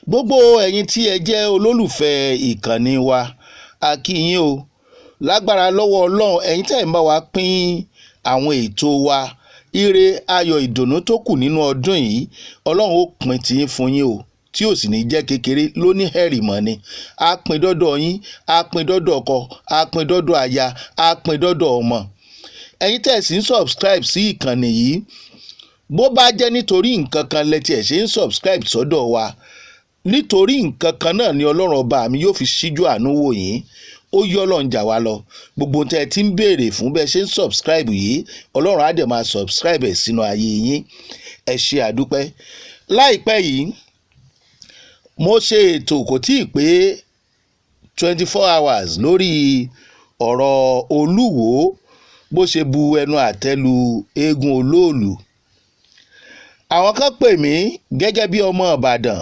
Gbogbo ẹ̀yin tí ẹ jẹ́ olólùfẹ́ ìkànnì wa, a kí yín o. Lágbára lọ́wọ́ Ọlọ́run, ẹ̀yin tẹ́ ń bá wa pín àwọn ètò wa, ire ayọ̀ ìdùnnú tó kù nínú ọdún yìí, Ọlọ́run ó pín tí ń fún yín o, tí ò sì ní jẹ́ kékeré lóní hẹ̀rìmọ́ ni. A pín dọ́dọ̀ yín, a pín dọ́dọ̀ ọkọ, a pín dọ́dọ̀ aya, a pín dọ́dọ̀ ọmọ. Ẹ̀yin tẹ́ sì ń subscribe sí ìkànnì yìí, bó bá jẹ́ nítorí nǹkan kan lẹ́tí ẹ̀ ṣe ń subscribe sọ́dọ̀ wa, nítorí nǹkan kan náà ni Ọlọ́run ọba mi yóò fi ṣíjú àánú wò yín. Ó yọ Ọlọ́run jà wá lọ. Gbogbo tẹ́ ẹ ti ń béèrè fún bẹ́ẹ̀ ṣe ń subscribe yìí, Ọlọ́run á dẹ̀ máa subscribe ẹ̀ sínú ayé yín. Ẹ ṣé àdúpẹ́. Láìpẹ́ yìí mo ṣe ètò kò tí ì pé 24 hours lórí ọ̀rọ̀ Olúwo bó ṣe bu ẹnu àtẹ́ lu eégún Oloolu. Àwọn kan pè mí gẹ́gẹ́ bí ọmọ Ìbàdàn,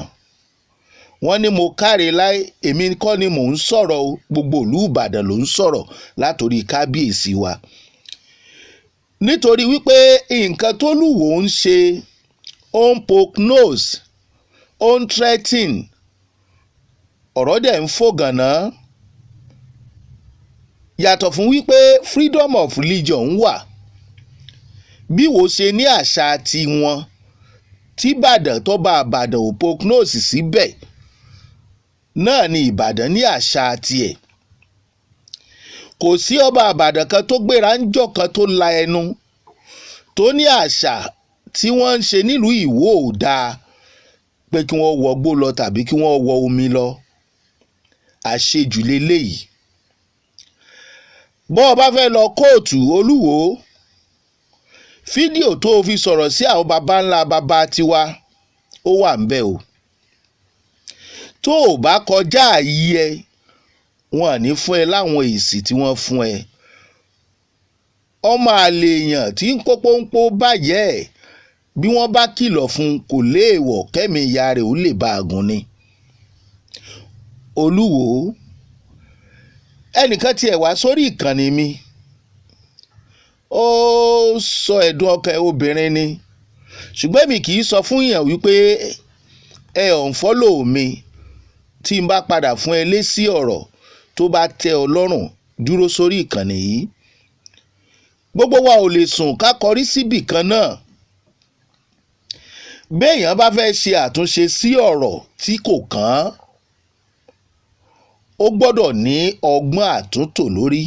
wọ́n ní mo káre láì. Èmi kọ́ ni mò ń sọ̀rọ̀ o, gbogbo ìlú Ìbàdàn ló ń sọ̀rọ̀ látòrí kábíyèsí wa. Nítorí wípé nǹkan tó Olúwo ń ṣe, ó ń poke nose, ó ń threaten, ọ̀rọ̀ dẹ̀ ń fò gànà. Yàtọ̀ fún wípé freedom of religion wà, bí wo ṣe ní àṣà tiwọn tí Ìbàdàn tó bá Ìbàdàn ò poke nose síbẹ̀, náà ni Ìbàdàn ní àṣà tiẹ̀. Kò sí ọba Ìbàdàn kan tó gbéra ń jọ kan tó la ẹnu tó ní àṣà tí wọ́n ń ṣe nílùú Ìwó ò dáa, pé kí wọ́n wọgbó lọ tàbí kí wọ́n wọ omi lọ. Àṣejù leléyìí. Bọ́ ọ bá fẹ́ lọ kóòtù Olúwo, fídíò tó fi sọ̀rọ̀ sí àwọn baba ńlá baba tiwa ó wà ń bẹ̀ o. Tó o bá kọjá àyè ẹ, wọn à ní fún ẹ láwọn èsì tí wọ́n fún ẹ. Ọmọ àlè èèyàn tí ń kó pọ́npọ́ bàjẹ́ ẹ̀, bí wọ́n bá kìlọ̀ fún kò léèwọ̀ kẹ́mi ìyá rẹ̀ ó lè bá a gùn ni. Olúwo, ẹnìkan tiẹ̀ wá sórí ìkànnì mi, ó sọ ẹ̀dùn ọkàn obìnrin ni, ṣùgbọ́n mi kì í sọ fún èèyàn wípé ẹ unfollow mi tí n bá padà fún ẹ lésì ọ̀rọ̀ tó bá tẹ́ ọ lọ́rùn. Dúró sórí ìkànnì yìí. Gbogbo wa ò lè sùn ká kọrí síbì kan náà. Béèyàn bá fẹ́ ṣe àtúnṣe sí ọ̀rọ̀ tí kò kàn án, ó gbọ́dọ̀ ní ọgbọ́n àtúntò lórí.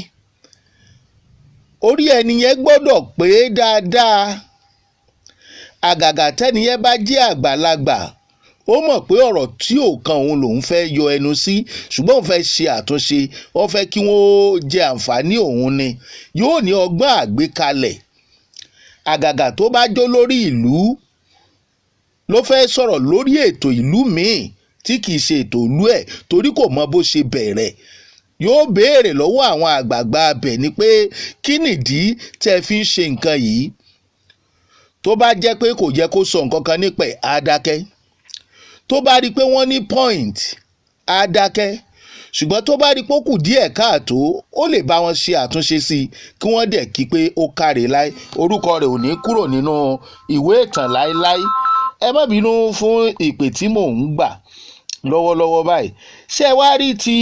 Orí ẹni yẹn gbọ́dọ̀ pé dáadáa. Àgàgà tẹ́niyẹn bá jẹ́ àgbàlagbà, ó mọ̀ pé ọ̀rọ̀ tí ò kan òun lòun fẹ́ yọ ẹnu sí, ṣùgbọ́n òun fẹ́ ṣe àtúnṣe, ó fẹ́ kí wọ́n jẹ àǹfààní òun ni. Yóò ní ọgbọ́n àgbékalẹ̀. Àgàgà tó bá jó lórí ìlú ló fẹ́ sọ̀rọ̀ lórí ètò ìlú míì tí kìí ṣe ètò ìlú ẹ̀, torí kò mọ bó ṣe bẹ̀rẹ̀. Yóò béèrè lọ́wọ́ àwọn àgbààgbà abẹ̀ ni pé kí nìdí tẹ́ fi ń ṣe nǹkan yìí. Tó bá jẹ́ pé kò jẹ́ kó sọ nǹkan kan nípa ẹ̀, á dákẹ́. Tó bá rí pé wọ́n ní point, á dákẹ́. Ṣùgbọ́n tó bá rí pé ó kù díẹ̀ káàtó, ó lè bá wọn ṣe àtúnṣe sí i kí wọ́n dẹ̀ kí pé ó káre láé. Orúkọ rẹ̀ ò ní kúrò nínú ìwé ìtàn láéláé. Ẹ má bínú fún ìpè tí mò ń gbà lọ́wọ́lọ́wọ́ báyìí. Ṣé ẹ wá rí ti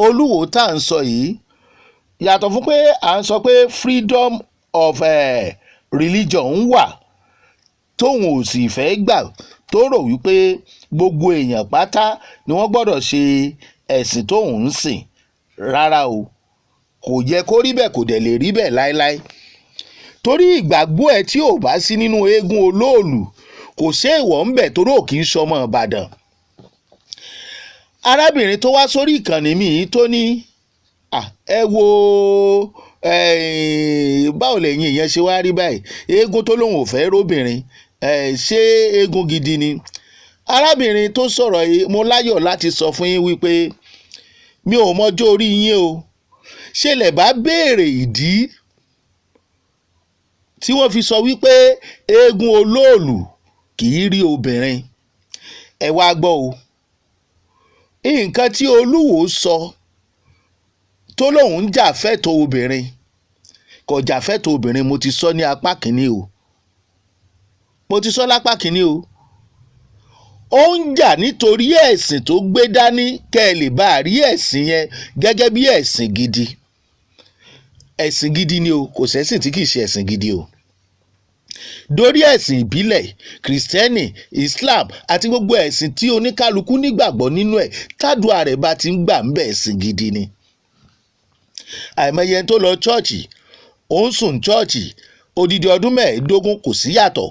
Olúwo tá à ń sọ yìí? Yàtọ̀ fún pé à ń sọ pé freedom of religion ń wà, tóun ò sì fẹ́ gbà, tó rò wípé gbogbo èèyàn pátá ni wọ́n gbọ́dọ̀ ṣe ẹ̀sìn tóun ń sìn. Rárá o, kò yẹ kó rí bẹ́ẹ̀, kò dẹ̀ lè rí bẹ́ẹ̀ láéláé. Torí ìgbàgbọ́ ẹ tí ò bá sí nínú eégún Oloolu, kò ṣe ìwọ̀ ń bẹ̀ torí ò kì í ṣọmọ Ìbàdàn. Arábìnrin tó wá sórí ìkànnì mi yìí tó ní ẹ wo báwo lẹ́yìn ìyẹn ṣe wá rí báyìí, eégún tó lóun ò fẹ́ róbìnrin, ṣé eégún gidi ni? Arábìnrin tó sọ̀rọ̀ yìí, mo láyọ̀ láti sọ fún yín wípé mi ò mọjọ́ orí yín o. Ṣé lẹ̀ bá béèrè ìdí tí wọ́n fi sọ wípé eégún Oloolu kì í rí obìnrin? Ẹ wá gbọ́ o. Nǹkan tí Olúwo sọ tó lóun ń jà fẹ́tọ̀ obìnrin, kò jà fẹ́tọ̀ obìnrin. Mo ti sọ ní apá kìíní o. Mo ti sọ lápá kìíní o. ó ń jà nítorí ẹ̀sìn tó gbé dání kẹ́ ẹ lè bá a rí ẹ̀sìn yẹn gẹ́gẹ́ bí ẹ̀sìn gidi. Ẹ̀sìn gidi ni o, kò sẹ́sìn tí kì í ṣe ẹ̀sìn gidi o. Dórí ẹ̀sìn ìbílẹ̀, kìrìsìtẹ́nì, Islam àti gbogbo ẹ̀sìn tí oníkálukú nígbàgbọ́ nínú ẹ̀ tádùá rẹ̀ bá ti ń gbà ń bẹ̀ ẹ̀sìn gidi ni. Àìmọye tó lọ chọ́ọ̀chì, ó ń sùn chọ́ọ̀chì odidi ọdún 15 kò sí yàtọ̀.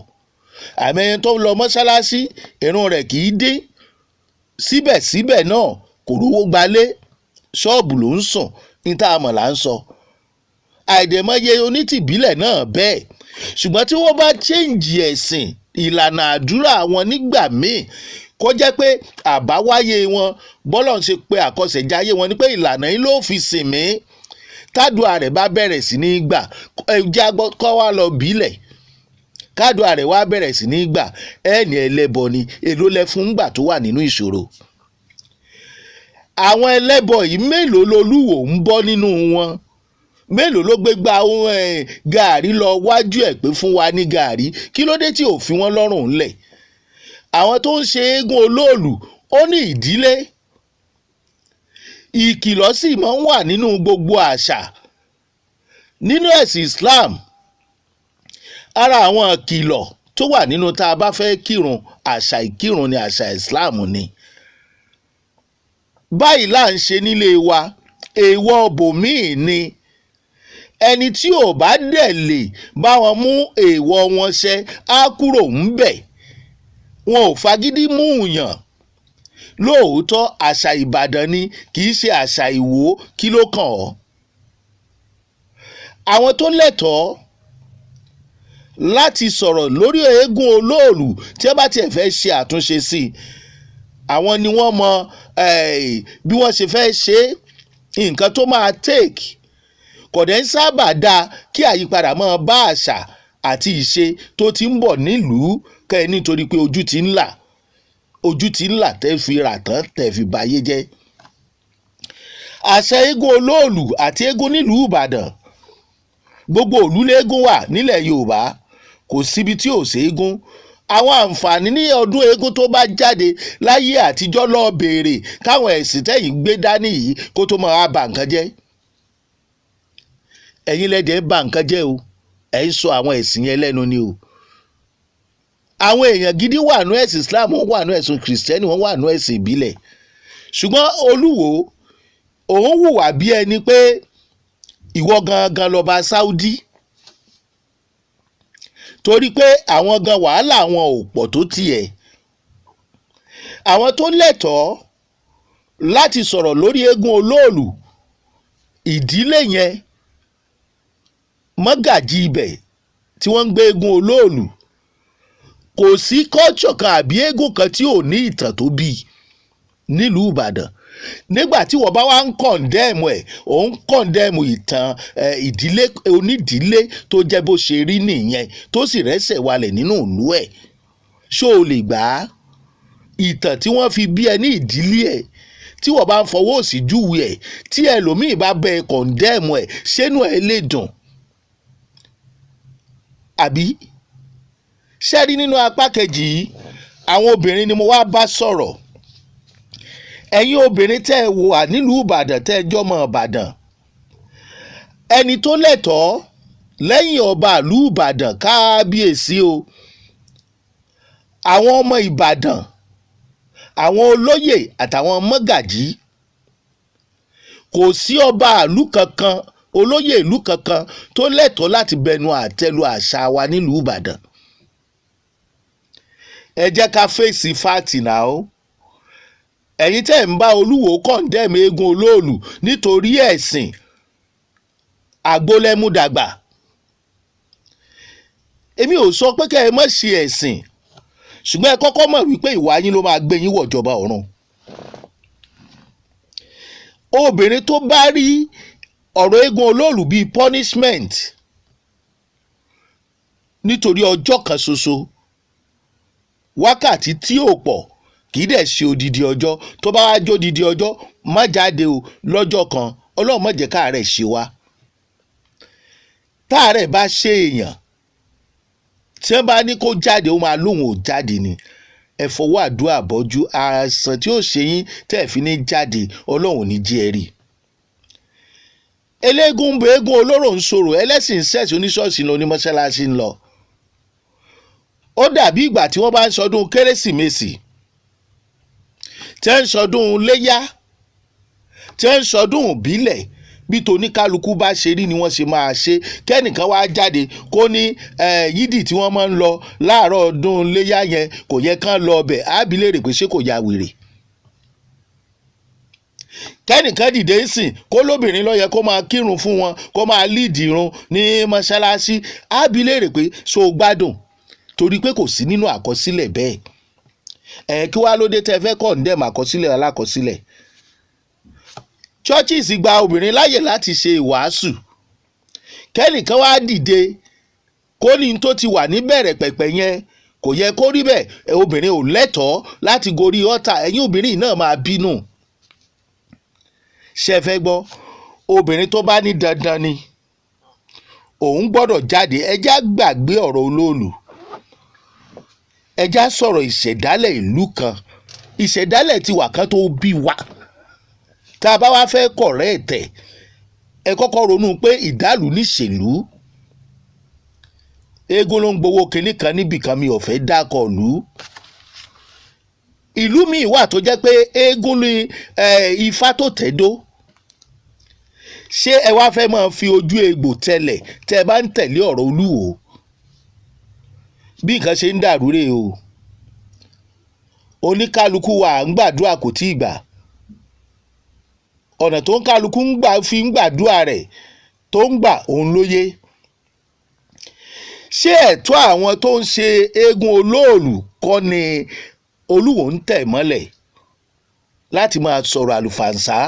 Àìmọye tó lọ mọ́ṣáláṣí, ìrun rẹ̀ kì í dín, síbẹ̀síbẹ̀ náà kò rówó gbalé, ṣọ́ọ̀bù ló ń sùn, ní tá a mọ̀ là ń sọ. Àìdẹ̀mọye onítìbílẹ̀ náà bẹ́ẹ̀, ṣùgbọ́n tí wọ́n bá change ẹ̀sìn ìlànà àdúrà wọn nígbà míì kó jẹ́ pé àbáwáyé wọn bọ́lọ̀ ń ṣe pé àkọsẹ̀jáyé wọn ni pé ìlànà yìí ló fi sìn mí, tádùá rẹ̀ bá bẹ̀rẹ̀ sí ní gbà ẹja kọ́ wá lọ bílẹ̀, kádùá rẹ̀ wá bẹ̀rẹ̀ sí ní gbà ẹni ẹlẹ́bọ ni, èló lẹ fún gbà tó wà nínú ìṣòro. Àwọn ẹlẹ́bọ yìí mélòó lolúwo ń bọ́ nínú wọn? Mélòó ló gbé gba gàárì lọ wájú ẹ̀ pé fún wa ní gàárì? Kí ló dé tí ò fi wọ́n lọ́rùn ńlẹ̀? Àwọn tó ń ṣe eégún olóòlù ó ní ìdílé, ìkìlọ̀ sì máa ń wà nínú gbogbo àṣà. Nínú ẹ̀sìn Islam, ara àwọn ìkìlọ̀ tó wà nínú tá a bá fẹ́ kírun, àṣà ìkírun ni àṣà Islam ni. Báyìí là ń ṣe nílé wa, èèwọ̀ bòmíì ni. Ẹni tí ò bá dẹ̀ lè bá wọn mú èèwọ̀ wọn ṣẹ á kúrò ńbẹ̀. Wọn ò fagídí mú yàn. Lóòótọ́ àṣà Ìbàdàn ni, kì í ṣe àṣà Ìwó, kí ló kàn ọ́? Àwọn tó lẹ́tọ̀ọ́ láti sọ̀rọ̀ lórí eégún olóòlù tí wọ́n bá tiẹ̀ fẹ́ ṣe àtúnṣe sí i, àwọn ni wọ́n mọ bí wọ́n ṣe fẹ́ ṣe nǹkan tó máa take. Kò dẹ̀ ń sábà dáa kí àyípadà máa bá àṣà àti ìṣe tó ti ń bọ̀ nílùú kẹ́ ẹ nítorí pé ojú ti ń là tẹ́ fi rà tán tẹ́ fi bayé jẹ́. Àṣà eégún olóòlù àti eégún nílùú Ìbàdàn, gbogbo ìlú léégún wà nílẹ̀ Yorùbá, kò síbi tí ò séégún. Àwọn àǹfààní ní ọdún eégún tó bá jáde láyé àtijọ́ lọ béèrè káwọn ẹ̀sìn tẹ́yìn gbé dání yìí kó tó máa bà nǹkan jẹ́. Ẹ̀yin lẹ́dẹ̀ẹ́ bà nǹkan jẹ́ o, ẹ̀ ń sọ àwọn ẹ̀sìn yẹn lẹ́nu ni o. Àwọn èèyàn gidi wà nú ẹ̀sìn Islam, wọ́n wà nú ẹ̀sìn Kìrìsìtẹ́nì, wọ́n wà nú ẹ̀sìn ìbílẹ̀. Ṣùgbọ́n Olúwo òun hùwà bí ẹni pé ìwọ gangan lọ́ba Saudi, torí pé àwọn gan wàhálà wọn ò pọ̀ tó tiẹ̀. Àwọn tó lẹ́tọ̀ọ́ láti sọ̀rọ̀ lórí eégún olóòlù, ìdílé yẹn, mọ́gàjí ibẹ̀ tí wọ́n ń gbé eégún olóòlù, kò sí culture kan àbí eégún kan tí ò ní ìtàn tó bí nílùú Ìbàdàn. Nígbà tí wọ́n bá wá ń kọ̀ndẹ́ẹ̀mù ẹ̀, ò ń kọ̀ndẹ́ẹ̀mù ìtàn ìdílé onídìílé tó jẹ́ bó ṣe rí nìyẹn, tó sì rẹ́sẹ̀ walẹ̀ nínú ìlú ẹ̀. Ṣó o lè gbà á? Ìtàn tí wọ́n fi bí ẹ ní ìdílé ẹ̀, tí wọ́n bá ń fọwọ́ òsì júwe ẹ̀, tí ẹlòmíì bá bẹ kọ̀ndẹ́ẹ̀mù ẹ̀, ṣénú ẹ̀ lè dùn? Àbí ṣẹ́rí nínú apá kejì yìí, àwọn obìnrin ni mo wá bá sọ̀rọ̀. Ẹ̀yin obìnrin tẹ́ ẹ wà nílùú Ìbàdàn, tẹ́ ẹ jọmọ Ìbàdàn, ẹni tó lẹ́tọ̀ọ́ lẹ́yìn ọba ìlú Ìbàdàn, kábíyèsí o, àwọn ọmọ Ìbàdàn, àwọn olóyè àtàwọn mọ́gàjí, kò sí ọba ìlú kankan, olóyè ìlú kankan tó lẹ́tọ̀ọ́ láti bẹnu àtẹ́lu àṣà wa nílùú Ìbàdàn. Ẹ jẹ́ ká fèsì fáàtì náà o. Ẹ̀yin tẹ́ ń bá Olúwo kọ̀ǹdẹ́mù eégún olóòlù nítorí ẹ̀sìn, àgbólẹ́mú dàgbà. Èmi ò sọ pé kẹ́ ẹ má ṣe ẹ̀sìn, ṣùgbọ́n ẹ kọ́kọ́ mọ̀ wípé ìwà yín ló máa gbé yín wọ̀jọba ọ̀run. Obìnrin tó bá rí ọ̀rọ̀ eégún olóòlù bíi punishment nítorí ọjọ́ kan ṣoṣo, wákàtí tí ò pọ̀, kì í dẹ̀ ṣe odidi ọjọ́, tó bá wá jó odidi ọjọ́, má jáde o lọ́jọ́ kan, Ọlọ́run má jẹ́ káàárẹ̀ ṣe wá. Táàárẹ̀ bá ṣe èèyàn, tí wọ́n bá ní kó jáde, ó máa lóhùn ò jáde ni. ẹ fọwọ́ àdúrà bọ́jú àìsàn tí ó ṣe yín tẹ́ ẹ̀ fi ní jáde ọlọ́run ní jí ẹ rí. eléégún ń bọ eégún, olóró ń sọ̀rọ̀, ẹlẹ́sìn ṣẹ̀ṣẹ̀ oníṣọ́ọ̀ṣì lọ ní mọ́ṣáláṣí ń lọ. ó dàbí ìgbà tí wọ́n bá ń sọdún kérésìmesì, tẹ́ ń sọdún léyá, tẹ́ ń sọdún ìbílẹ̀, bí toníkálukú bá ṣe rí ni wọ́n ṣe máa ṣe. kẹ́nìkan wá jáde kó ní yídì tí wọ́n máa ń lọ láàárọ̀ ọdún léyá yẹn kò yẹ kán lọ ọbẹ̀, àbí lè rè pé ṣé kò ya wèrè. kẹ́nìkan dìde ń sìn kó lóbìnrin ló yẹ kó máa kírun fún wọn, kó máa líìdì irun ní mọ́ṣáláṣí, àbí lè rè pé ṣó gbádùn, torí pé kò sí nínú àkọsílẹ̀ bẹ́ẹ̀. Kí wá ló dé tẹ́ fẹ́ condemn àkọsílẹ̀ alákọsílẹ̀. churches gba obìnrin láyè láti ṣe ìwàásù, kẹ́nìkan wá dìde kó ní tó ti wà níbẹ̀rẹ̀ pẹ̀pẹ̀ yẹn kò yẹ kó rí bẹ́ẹ̀, obìnrin ò lẹ́tọ̀ọ́ láti gorí ọ̀tà, ẹ̀yin obìnrin náà máa bínú. ṣe fẹ́ gbọ́, obìnrin tó bá ní dandan ni òun gbọ́dọ̀ jáde, ẹjá gbàgbé ọ̀rọ̀ Oloolu, ẹjá sọ̀rọ̀ ìṣẹ̀dálẹ̀ ìlú kan. ìṣẹ̀dálẹ̀ ti wà kán tó bí wa. tá a bá wá fẹ́ correct ẹ kọ́kọ́ ronú pé ìdálù níṣèlú. eégún ló ń gbowó kinní kan níbìkan, mi ò fẹ́ dákọ̀ lù. ìlú míì wà tó jẹ́ pé eégún ní ifá tó tẹ̀dó. ṣé ẹ wá fẹ́ máa fi ojú egbò tẹlẹ̀ tẹ́ ẹ bá ń tẹ̀lé ọ̀rọ̀ Olúwo? bí nǹkan ṣe ń dàrú rèé o. oníkálukú wa ń gbàdúrà kò tí ì gbà. ọ̀nà tó ń kálukú fi ń gbàdúrà rẹ̀ tó ń gbà òun ló yé. ṣé ẹ̀tọ́ àwọn tó ń ṣe eégún Oloolu kọ́ ni Olúwo ń tẹ̀ mọ́lẹ̀ láti máa sọ̀rọ̀ àlùfàǹsá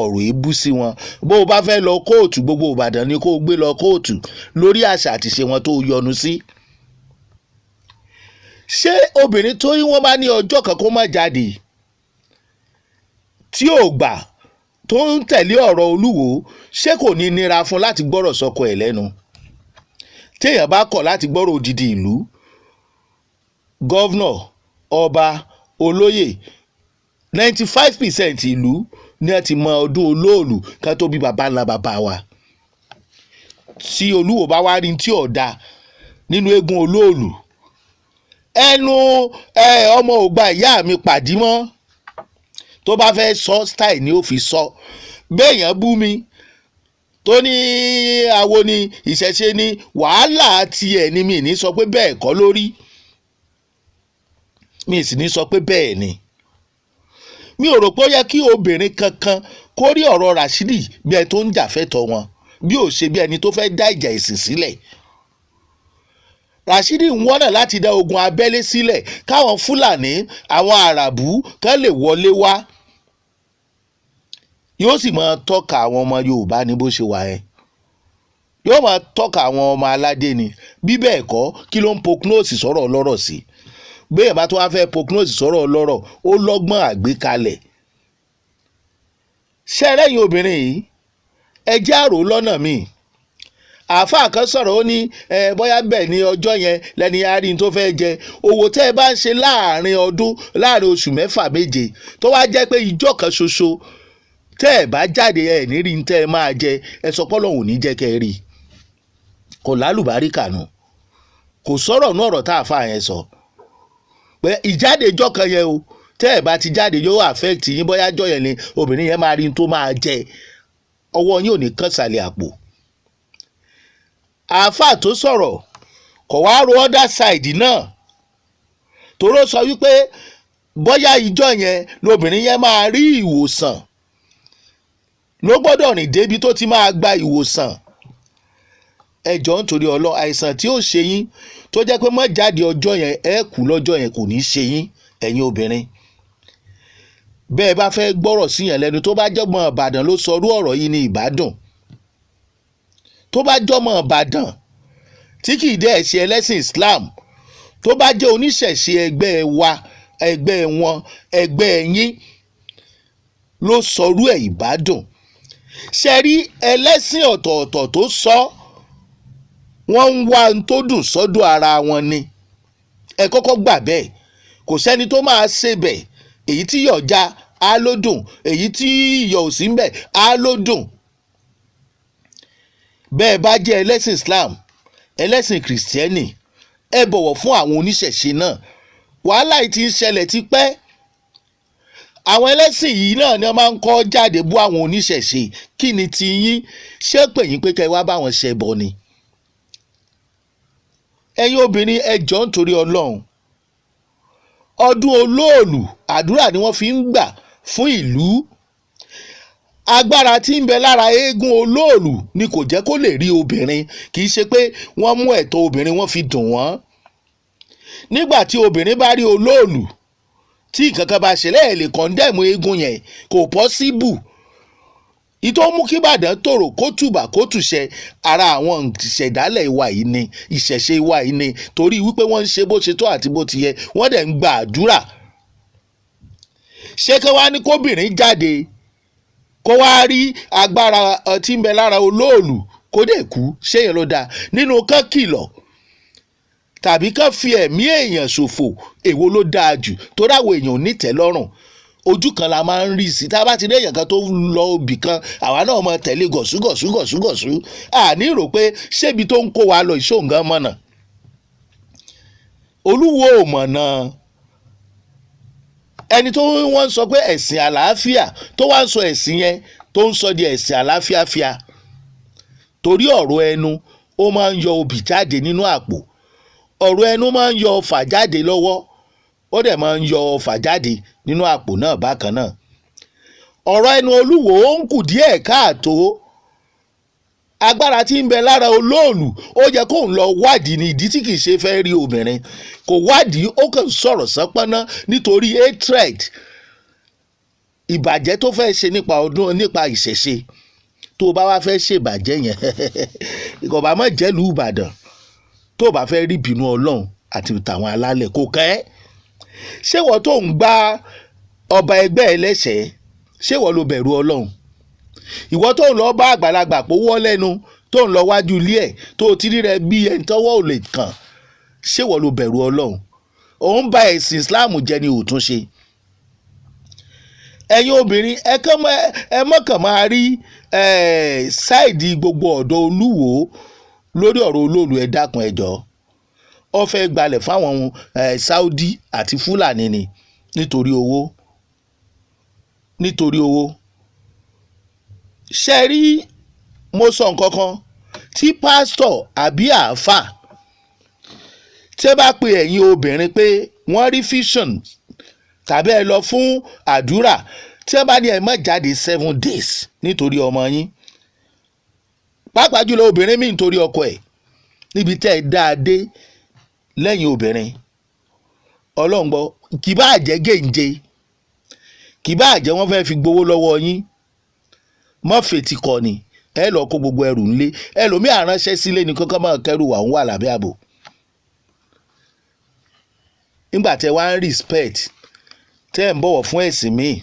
ọ̀rọ̀ èébú sí wọn? bó o bá fẹ́ lọ kóòtù, gbogbo Ìbàdàn ni kó o gbé lọ kóòtù lórí àṣà àti ṣe wọn tó yọnu sí. ṣé obìnrin tó yí wọ́n bá ní ọjọ́ kan kó má jáde tí ò gbà tó ń tẹ̀lé ọ̀rọ̀ Olúwo, ṣé kò ní nira fún láti gbọ́rọ̀ sọ́kọ ẹ̀ lẹ́nu? téèyàn bá kọ̀ láti gbọ́rọ̀ odidi ìlú, gọ́vnọ̀, ọba, olóyè, 95% ìlú ni a ti mọ ọdún Oloolu ká tó bí baba ńlá baba wa. tí Olúwo bá wá rí tí ò da nínú eégún Oloolu, ẹnu ọmọ ògbà ìyá mi pàdí mọ́. tó bá fẹ́ sọ style ni ó fi sọ. béèyàn bú mi tó ní awo ni ìṣẹ̀ṣe ni wàhálà tiẹ̀ ni mi ní sọ pé bẹ́ẹ̀ kọ́ lórí, mi sì ní sọ pé bẹ́ẹ̀ ni. mi ò rò pé ó yẹ kí obìnrin kankan kó rí ọ̀rọ̀ Rashidi bí ẹni tó ń jà fẹ́tọ̀ wọn, bí ó ṣe bí ẹni tó fẹ́ dá ìjà ìsìn sílẹ̀. Rashidi ń wọ́nà láti dá ogun abẹ́lé sílẹ̀ káwọn Fúlàní, àwọn Àràbù kán lè wọlé wá. yóò sì máa tọ́ka àwọn ọmọ Yorùbá ní bó ṣe wà ẹ́, yóò máa tọ́ka àwọn ọmọ aládé ni. bí bẹ́ẹ̀ kọ́, kí ló ń poknóòsì sọ̀rọ̀ ọlọ́rọ̀ sí? bẹ́ẹ̀ bá tó wá fẹ́ poknóòsì sọ̀rọ̀ ọlọ́rọ̀, ó lọ́gbọ́n àgbékalẹ̀. ṣẹ́rẹ́yìn obìnrin yìí ẹ jẹ́ àrò lọ́nà míì. àáfàá kan sọ̀rọ̀ ó ní bóyá bẹ́ẹ̀ ni ọjọ́ yẹn lẹ́ni arín tó fẹ́ jẹ owó tẹ́ ẹ bá ń ṣe láàrin ọdún, láàrin oṣù 6-7 tó wá jẹ́ pé ìjọ́ kan ṣoṣo tẹ́ ẹ bá jáde ẹ ní rí tẹ́ ẹ máa jẹ, ẹ sọ pé Ọlọ́run ò ní jẹ́ kẹ́ ẹ rí. kò lálùbáríkà nù. kò sọ̀rọ̀ nú ọ̀rọ̀ tá àáfàá yẹn sọ pé ìjáde ìjọ́ kan yẹn o, tẹ́ ẹ bá ti jáde yóò affect yín, bóyá jọ yẹn ni obìnrin yẹn máa rí tó máa jẹ, ọwọ́ yín ò ní kàn sàlẹ̀ àpò. àáfàá tó sọ̀rọ̀ kò wá ro other side náà, toró sọ wípé bóyá ìjọ yẹn lobìnrin yẹn máa rí ìwòsàn, ló gbọ́dọ̀ rìn débi tó ti máa gba ìwòsàn. ẹ jọ̀ọ́ nítorí Ọlọ́run, àìsàn tí ó ṣe yín tó jẹ́ pé má jáde ọjọ́ yẹn ẹ kú lọ́jọ́ yẹn kò ní ṣe yín, ẹ̀yin obìnrin. bẹ́ẹ̀ bá fẹ́ gbọ́rọ̀ sí yẹn lẹ́nu, tó bá jọ́gbọ́n Ìbàdàn ló sọrú ọ̀rọ̀ yìí ní Ìbàdàn, tó bá jọmọ Ìbàdàn tí kì í dẹ́ ṣe ẹlẹ́sìn Islam, tó bá jẹ́ oníṣẹ̀ṣe ẹgbẹ́ wa, ẹgbẹ́ wọn, ẹgbẹ́ yín ló sọrú ẹ̀ Ìbàdàn. ṣe rí ẹlẹ́sìn ọ̀tọ̀ọ̀tọ̀ tó sọ, wọ́n ń wá ohun tó dùn sọ́dọ̀ ara wọn ni. ẹ kọ́kọ́ gbà bẹ́ẹ̀, kò kò sẹ́ni tó máa ṣebẹ̀ èyí tí iyọ̀ já á ló dùn, èyí tí iyọ̀ ò sí ń bẹ̀ á ló dùn. Bẹ́ẹ̀ bá jẹ́ ẹlẹ́sìn Islam, ẹlẹ́sìn kìrìsìtẹ́nì, ẹ bọ̀wọ̀ fún àwọn oníṣẹ̀ṣe náà. Wàhálà yìí ti ń ṣẹlẹ̀ tipẹ́. Àwọn ẹlẹ́sìn yìí náà ni wọ́n máa ń kọ́ jáde bú àwọn oníṣẹ̀ṣe. Kí ni ti yín? Ṣé pè yín pé kẹ́ wá bá wọn ṣẹbọ ni? Ẹ̀yin obìnrin, ẹ jọ̀ọ́ nítorí Ọlọ́run. Ọdún Oloolu àdúrà ni wọ́n fi ń gbà fún ìlú. Agbára tí ń bẹ lára eégún Oloolu ni kò jẹ́ kó lè rí obìnrin. Kì í ṣe pé wọ́n mú ẹ̀tọ́ obìnrin wọ́n fi dùn wọ́n. Nígbà tí obìnrin bá rí Oloolu tí nǹkan kan bá ṣẹlẹ̀, ẹ̀ lè kọ́ndẹ̀mù eégún yẹn, kò pọ́síbù. Ìtò mú kí Ìbàdàn tòrò kó tùbà kó tùṣẹ ara àwọn ìṣẹ̀dálẹ̀ ìwà yìí ni, ìṣẹ̀ṣe ìwà yìí ni, torí wípé wọ́n ń ṣe bó ṣe tó àti bó ti yẹ, wọ́n dẹ̀ ń gba àdúrà. Ṣé kí wá ní kóbìnrin jáde kó wá rí agbára tí ń bẹ lára Oloolu kó dẹ̀ kú? Ṣé yẹn ló dáa? Nínú kán kìlọ̀ tàbí kán fi ẹ̀mí èèyàn ṣòfò, èwo ló dáa jù? Tó dáwọ́ èèyàn ò ní tẹ́ lọ́rùn. Ojú kan la máa ń rí sí. Tá a bá ti rí èèyàn kan tó lọ ibì kan, àwa náà máa tẹ̀lé gọ̀ṣúgọ̀ṣú. Àní rò pé ṣébi tó ń kó wa lọ ìṣòǹgàn mọ̀nà. Olúwo ò mọ̀nà. Ẹni tó wọ́n sọ pé ẹ̀sìn àlàáfíà tó wá ń sọ ẹ̀sìn yẹn tó ń sọ di ẹ̀sìn àlàáfíàfíà. Torí ọ̀rọ̀ ẹnu ó máa ń yọ obì jáde nínú àpò. Ọ̀rọ̀ ẹnu máa ń yọ ọfà jáde lọ́wọ́, ó dẹ̀ máa ń yọ ọfà jáde nínú àpò náà bákan náà. Ọ̀rọ̀ ẹnu Olúwo ó ń kù díẹ̀ káàtó. Agbára tí ń bẹ lára Oloolu ó yẹ kó ń lọ wádìí ní ìdí tí kì í ṣe fẹ́ rí obìnrin. Kò wádìí, ó kàn sọ̀rọ̀ sánpọ́nná nítorí hatred, ìbàjẹ́ tó fẹ́ ṣe nípa ìṣẹ̀ṣe. Tó bá wá fẹ́ ṣèbàjẹ́ yẹn kò bá má jẹ́lùú Ìbàdàn. Tó bá fẹ́ rí ìbínú Ọlọ́run àti tàwọn alálẹ̀ kò kẹ́. Ṣé wọ́n tó ń gba ọba ẹgbẹ́ ẹlẹ́ṣẹ̀, ṣé wọ́n ló bẹ̀rù Ọlọ́run? Ìwọ tó ń lọ bá àgbàlagbà pòwọ́ lẹ́nu, tó ń lọ wájú ilé ẹ̀, tó ti rí rẹ bí ẹni tọ́wọ́ ò lè kàn, ṣé wọ́n ló bẹ̀rù Ọlọ́run? Òun bá ẹ̀sìn Islam jẹ́ ni òtún ṣe. Ẹ̀yin obìnrin, ẹ mọ̀kàn máa rí sáìdì gbogbo ọ̀dọ́ Olúwo lórí ọ̀rọ̀ Oloolu. Ẹ dákun ẹ jọ̀ọ́. Ó fẹ́ gbalẹ̀ fáwọn Saudi àti Fúlàní ni nítorí owó. Ṣé rí, mo sọ nǹkan kan, tí pásítọ̀ àbí àáfà tí ẹ bá pe ẹ̀yin obìnrin pé wọ́n rí vision tàbí ẹ lọ fún àdúrà, tí ẹ bá ní ẹ má jáde 7 days nítorí ọmọ yín, pàápàá jùlọ obìnrin mi nítorí ọkọ ẹ̀, níbi tẹ́ ẹ dáa dé lẹ́yìn obìnrin, Ọlọ́run gbọ́, kì bá jẹ́ gèǹje, kì bá jẹ́ wọ́n fẹ́ fi gbowó lọ́wọ́ yín, mọ́ fètì kọ́ ni ẹ lọ kó gbogbo ẹrù ńlé. Ẹlòmíì aránṣẹ́ sílé ní kankan máa kẹrù wà ń wà lábẹ́ ààbò. Nígbà tẹ́ wá ń respect, tẹ́ ẹ̀ ń bọ̀wọ̀ fún ẹ̀sìn míì,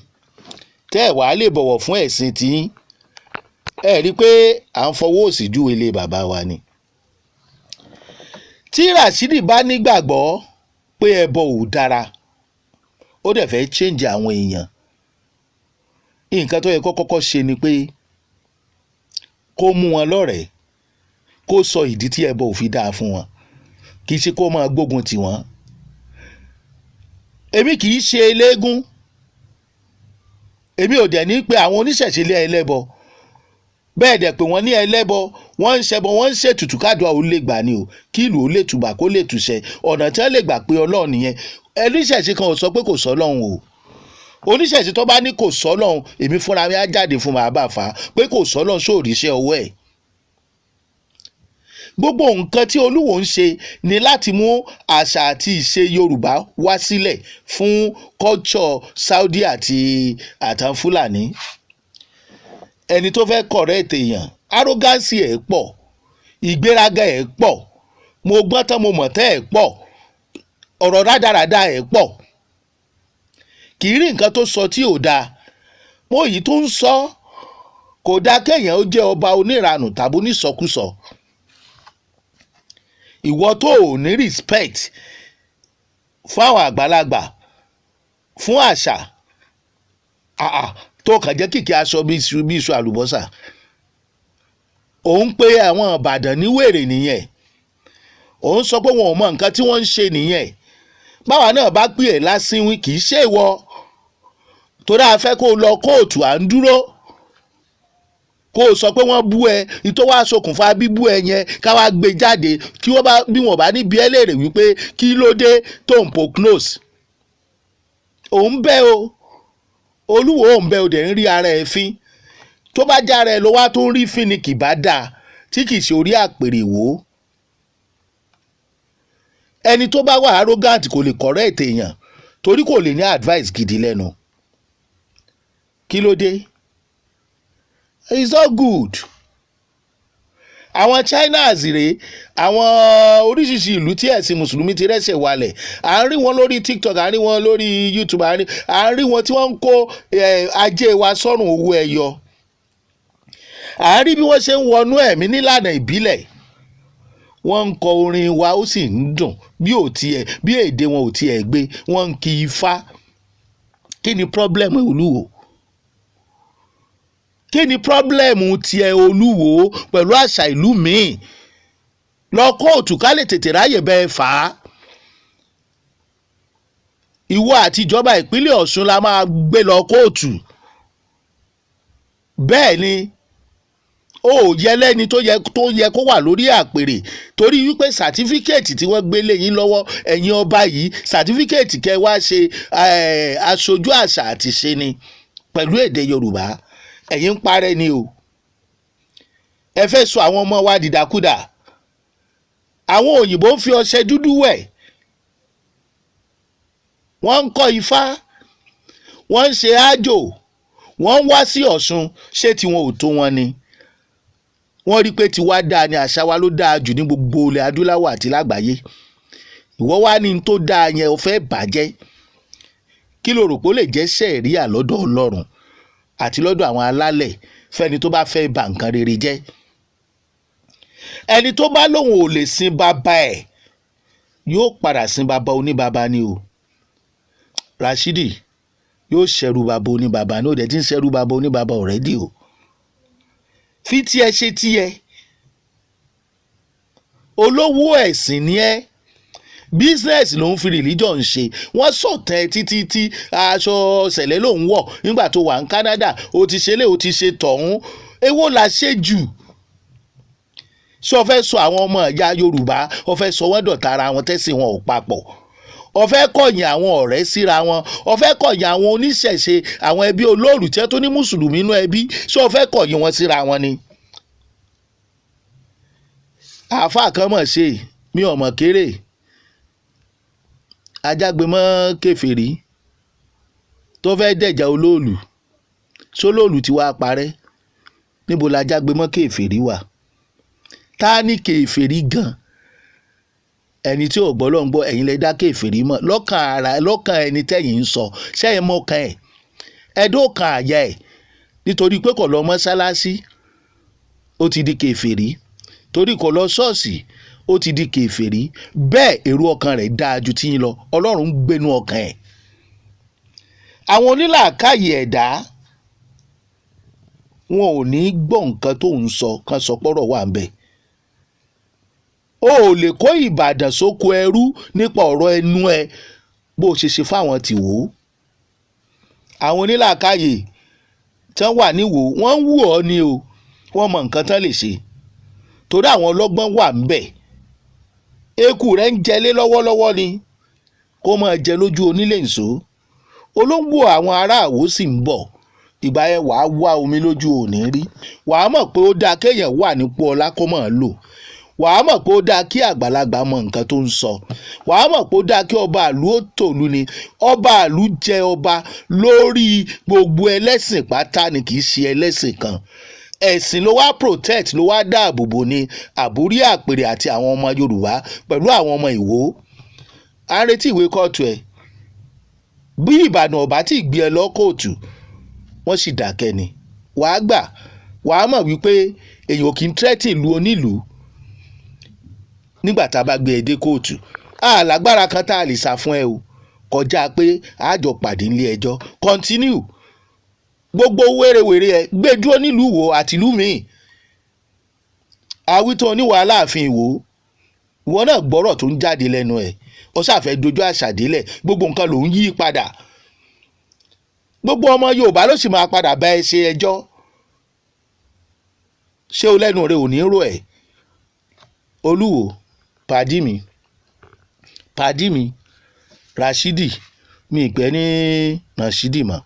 tẹ́ ẹ̀ wá lè bọ̀wọ̀ fún ẹ̀sìn tiyín, ẹ rí i pé à ń fọwọ́ òsì júwe ilé bàbá wa ni. Tí Rashidi bá nígbàgbọ́ pé ẹbọ ò dára, ó dẹ̀ fẹ́ change àwọn èèyàn, nǹkan tó yẹ kó kọ́kọ́ ṣe ni pé kó mú wọn lọ́rẹ̀ẹ́, kó sọ ìdí tí ẹbọ ò fi dáa fún wọn, kì í ṣe kó máa gbógun tì wọ́n. Èmi kì í ṣe eléégún, èmi ò dẹ̀ ní pé àwọn oníṣẹ̀ṣe lé ẹlẹ́bọ, bẹ́ẹ̀ dẹ̀ pé wọ́n ní ẹlẹ́bọ, wọ́n ń ṣẹbọ, wọ́n ń ṣètùtù kádùá ó lè gbà ni o, kí ìlú ó lè tùbà kó lè tùṣẹ. Ọ̀nà tí wọ́n lè gbà pé Ọlọ́run nìyẹn. Oníṣẹ̀ṣe kan ò sọ pé kò sọ Ọlọ́run o. Oníṣẹ̀ṣe tó bá ní kò sọ Ọlọ́run, èmi fúnra mi á jáde fún màá bà fà á pé kò sọ Ọlọ́run, sóòrìṣẹ́ ọwọ́ ẹ̀. Gbogbo nǹkan tí Olúwo ń ṣe ni láti mú àṣà àti ìṣe Yorùbá wá sílẹ̀ fún culture Saudi àti àtàn Fúlàní. Ẹni tó fẹ́ correct èèyàn, arrogance ẹ̀ pọ̀, ìgbéraga ẹ̀ pọ̀, mo gbọ́n tán mo mọ̀ tẹ́ ẹ̀ pọ̀, ọ̀rọ̀ rádaràda ẹ̀ pọ̀, kì í rí nǹkan tó sọ tí ò dáa. Mo yìí tó ń sọ kò dáa kéèyàn ó jẹ́ ọba oníranù tàbí onísọkúsọ. Ìwọ tó ò ní respect fún àwọn àgbàlagbà, fún àṣà tó kàn jẹ́ kìkì aṣọ bí iṣu àlùbọ́sà. Òun pé àwọn Ìbàdàn ní wèrè nìyẹn. Òun sọ pé wọn ò mọ nǹkan tí wọ́n ń ṣe nìyẹn. Báwa náà bá pè é lásìnwín kì í ṣe ìwọ torí a fẹ́ kó o lọ kóòtù à ń dúró kó o sọ pé wọ́n bú ẹ ìtọ́ wá ṣokùnfà bíbú ẹ yẹn ká wá gbé jáde kí wọ́n bá bí wọ́n bá níbi ẹ léèrè wípé kí ló dé tó ń po close. Òun bẹ́ o Olúwo òun bẹ́ o dẹ̀ ń rí ara ẹ fín tó bá jára ẹ ló wá tó ń rí fín ni kì bá dáa tí kì í ṣe orí àpèrè wò ó. Ẹni tó bá wà arrogant kò lè correct èèyàn torí kò lè ní advice gidi lẹ́nu. Kí ló dé? It's not good. Àwọn China rèé àwọn oríṣiríṣi ìlú tí ẹ̀sìn mùsùlùmí ti rẹ́sẹ̀ walẹ̀ à ń rí wọn lórí TikTok à ń rí wọn lórí YouTube à ń rí wọn tí wọ́n ń kó ajé wa sọ́rùn owó ẹyọ. À ń rí bí wọ́n ṣe ń wọnú ẹ̀mí nílànà ìbílẹ̀. Wọ́n ń kọ orin wa ó sì ń dùn bí èdè wọn ò tiẹ̀ gbé wọ́n ń kí ifá. Kí ni problem Olúwo? Kí ni pọ́blẹ́mù tiẹ̀ Olúwo pẹ̀lú àṣà ìlú míì? Lọ kóòtù ká lè tètè ráyè bẹ́ẹ̀ fà á. Ìwọ àti ìjọba ìpínlẹ̀ Ọ̀ṣun la máa gbé lọ kóòtù. Bẹ́ẹ̀ ni ó yẹ lẹ́ni tó yẹ kó wà lórí àpèrè torí wípé sàtífíkẹ́ẹ̀tì tí wọ́n gbé léyìn lọ́wọ́ ẹ̀yin ọba yìí sàtífíkẹ́ẹ̀tì kẹ́ wá ṣe aṣojú àṣà àti ṣe ni pẹ̀lú èdè Yorùbá. Ẹ̀yin ń parẹ́ ni o. Ẹ fẹ́ sọ àwọn ọmọ wa dìdàkudà. Àwọn òyìnbó ń fi ọṣẹ dúdú wẹ̀. Wọ́n ń kọ́ ifá. Wọ́n ń ṣe àjò. Wọ́n ń wá sí Ọ̀ṣun. Ṣé tiwọn ò tó wọn ni? Wọ́n rí pé tiwa dáa ni àṣà wa ló dáa jù ní gbogbo ilẹ̀ adúláwọ̀ àti lágbàáyé. Ìwọ wá ní tó dáa yẹn o fẹ́ bàjẹ́. Kí lo rò pé ó lè jẹ́ ṣẹ̀ríà lọ́dọ̀ Ọlọ́run àti lọ́dọ̀ àwọn alálẹ̀ fẹ́ni tó bá fẹ́ bà nǹkan rere jẹ́? Ẹni tó bá lóun ò lè sin bàbá ẹ̀ yóò padà sin bàbá oníbàbá ni o. Rashidi yóò ṣẹ̀rù bàbá oníbàbá ní òde tí ń ṣẹ̀rù bàbá oníbàbá already o. Fi tiẹ̀ ṣe tiẹ̀. Olówó ẹ̀sìn ni ẹ́. Business ló ń fi religion ṣe. Wọ́n sọ̀tẹ̀ títí tí aṣọ ṣẹ̀lẹ̀ ló ń wọ̀ nígbà tó wà ní Canada ó ti ṣe lé ó ti ṣe tọ̀hún. Èwo la ṣe jù? Ṣé o fẹ́ sọ àwọn ọmọ ìyá Yorùbá o fẹ́ sọ wọ́n dọ̀tá ara wọn tẹ́sí wọn ò papọ̀? O fẹ́ kọ̀yìn àwọn ọ̀rẹ́ síra wọn. O fẹ́ kọ̀yìn àwọn oníṣẹ̀ṣe àwọn ẹbí Oloolu tí wọ́n tó ní mùsùlùmí nínú ẹbí. Ṣé o fẹ́ kọ̀yìn wọn síra wọn ni? Àáfàá kan mọ̀ ṣe mi ò mọ̀ kéré. Ajágbémọ́ kèfèrí tó fẹ́ dẹ̀jà Oloolu. Ṣ'Oloolu ti wá parẹ́? Níbo la jágbémọ́ kèfèrí wà? Ta ni kèfèrí gan? Ẹni tí ò gbọ́ ló ń gbọ́ ẹ̀yin lẹ dá kèfèrí mọ̀ lọ́kàn ẹni tẹ́yìn ń sọ ṣẹ́yìn mọ́kàn ẹ̀ ẹ̀dọ́kàn àyà ẹ̀ nítorí pé kò lọ mọ́sálásí ó ti di kèfèrí torí kò lọ ṣọ́ọ̀ṣì ó ti di kèfèrí bẹ́ẹ̀ èrò ọkàn rẹ̀ dáa ju tíyín lọ Ọlọ́run ń gbénú ọkàn ẹ̀. Àwọn onílàákàyè ẹ̀dá wọn ò ní gbọ́ nǹkan tó ń sọ kan sọ pọ́rọ̀ wà ń bẹ̀. O ò lè kó Ìbàdàn sóko ẹrú nípa ọ̀rọ̀ ẹnu ẹ bó o ṣe ṣe fáwọn tìwó. Àwọn onílàákàyè tán wà níwò wọ́n ń wù ọ́ ni o wọ́n mọ nǹkan tán lè ṣe torí àwọn ọlọ́gbọ́n wà ń bẹ̀. Eku rẹ̀ ń jẹlé lọ́wọ́lọ́wọ́ ni kó máa jẹ lójú onílé nṣó. Olóńgbò àwọn aráàwọ̀ sì ń bọ̀ ìgbà yẹn wàá wá omi lójú òní rí. Wàá mọ̀ pé ó dáa kéèyàn wà nípò ọlá kó máa lò. Wàá mọ̀ pé ó dáa kí àgbàlagbà mọ nǹkan tó ń sọ. Wàá mọ̀ pé ó dáa kí ọba ìlú ó tòlú ni. Ọba ìlú jẹ ọba lórí gbogbo ẹlẹ́sìn pátá ni kì í ṣe ẹlẹ́sìn kan. Ẹ̀sìn ló wá protect ló wá dáàbò bò ní àbúrí àpèrè àti àwọn ọmọ Yorùbá pẹ̀lú àwọn ọmọ Ìwó. À ń retí ìwé kóòtù ẹ̀. Bí Ìbàdàn ọba tí gbé ẹ lọ kóòtù wọ́n sì dákẹ́ ni. Wàá gbà wàá mọ̀ wípé èèyàn kì í tẹ́tì ìlú onílùú nígbà tá a bá gbé ẹ dé kóòtù. Lágbára kan tá a lè sá fún ẹ o kọjá pé àjọ pàdé nílé ẹjọ́. Continue gbogbo wérewère ẹ gbé dúró nílùú Ìwó àti ìlú míì. Àwítọ́ oníwàhálà àfin Ìwó ìwọ náà gbọ́rọ̀ tó ń jáde lẹ́nu ẹ̀ ó ṣàfẹ́ dojú àṣà délẹ̀ gbogbo nǹkan ló ń yí padà. Gbogbo ọmọ Yorùbá ló sì máa padà bá ẹ ṣe ẹjọ́. Ṣé o lẹ́nu rẹ ò ní rò ẹ̀? Olúwo pàdí mi Rashidi mi ìpẹ́ ní Rashidi mọ́.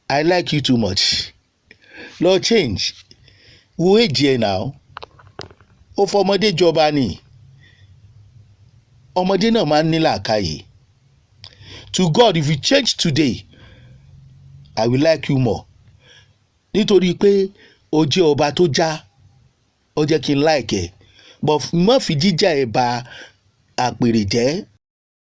I like you too much. Lord change wo èjì ẹ̀ náà ó fọmọdé jọba ni ọmọdé náà máa ń ní làákàyè. To God, if you change today I will like you more. Nítorí pé o jẹ́ ọba tó já ó jẹ́ kí n like ẹ̀ but má fi jíjà ẹ̀ ba àpèrè jẹ́.